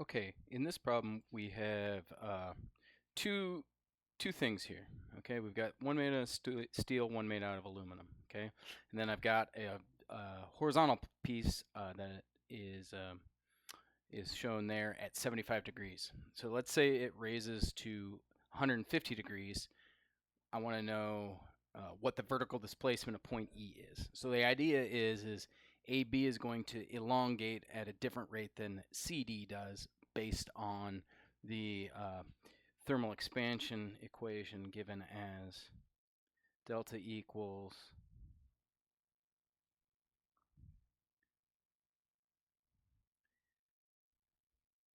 Okay, in this problem we have two things here. Okay, we've got one made out of steel, one made out of aluminum. Okay, and then I've got a horizontal piece that is shown there at 75 degrees. So let's say it raises to 150 degrees. I want to know what the vertical displacement of point E is. So the idea is AB is going to elongate at a different rate than CD does based on the thermal expansion equation given as delta equals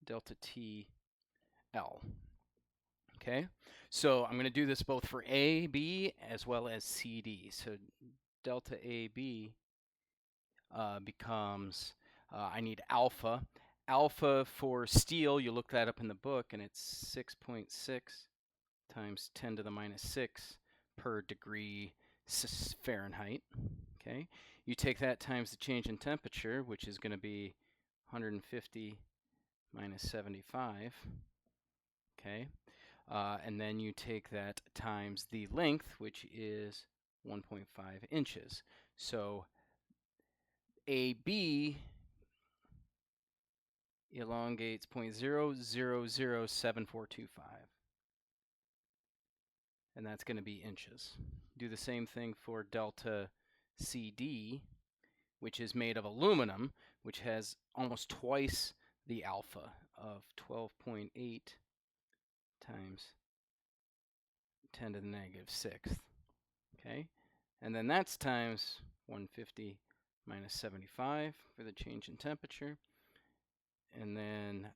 delta TL. Okay, so I'm going to do this both for AB as well as CD. So delta AB becomes, I need alpha. Alpha for steel, you look that up in the book, and it's 6.6 times 10 to the minus 6 per degree Fahrenheit. Okay, you take that times the change in temperature, which is going to be 150 minus 75. Okay, and then you take that times the length, which is 1.5 inches. So AB elongates 0.0007425, and that's going to be inches. Do the same thing for delta CD, which is made of aluminum, which has almost twice the alpha of 12.8 times 10 to the negative 6th. Okay, and then that's times 150 minus 75 for the change in temperature. And then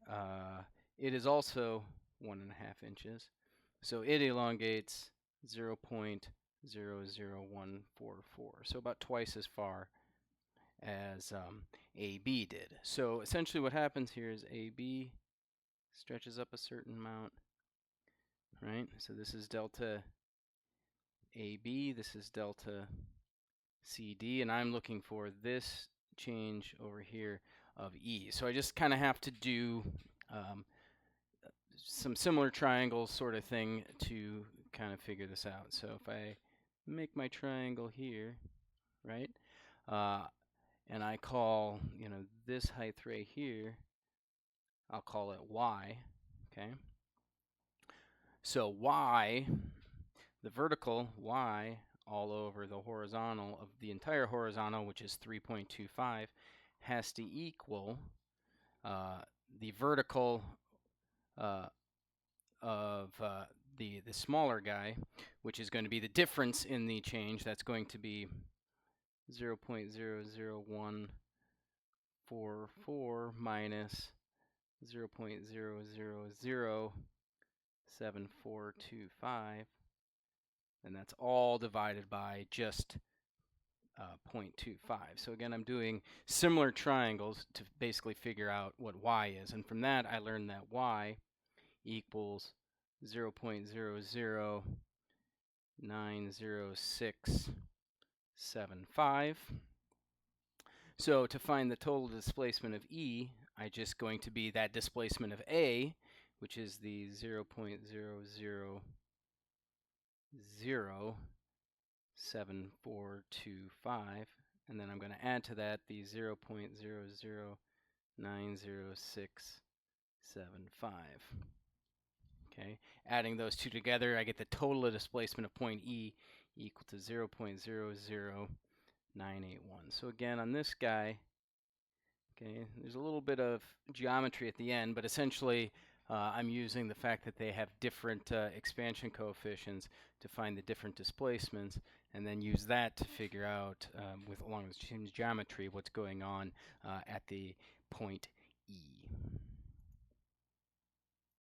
it is also 1.5 inches. So it elongates 0.00144, so about twice as far as AB did. So essentially what happens here is AB stretches up a certain amount, right? So this is delta AB, this is delta CD, and I'm looking for this change over here of E. So I just kind of have to do some similar triangles sort of thing to kind of figure this out. So if I make my triangle here, right, and I call, this height right here, I'll call it Y, okay? So Y, the vertical Y all over the horizontal of the entire horizontal, which is 3.25, has to equal the vertical of the smaller guy, which is going to be the difference in the change. That's going to be 0.00144 minus 0.0007425, and that's all divided by just 0.25. So again, I'm doing similar triangles to basically figure out what Y is, and from that I learned that Y equals 0.0090675. So to find the total displacement of E, I just going to be that displacement of A, which is the 0.0007425, and then I'm going to add to that the 0.0090675. Okay, adding those two together, I get the total displacement of point E equal to 0.00981. So again, on this guy, okay, there's a little bit of geometry at the end, but essentially I'm using the fact that they have different expansion coefficients to find the different displacements, and then use that to figure out, along with geometry, what's going on at the point E.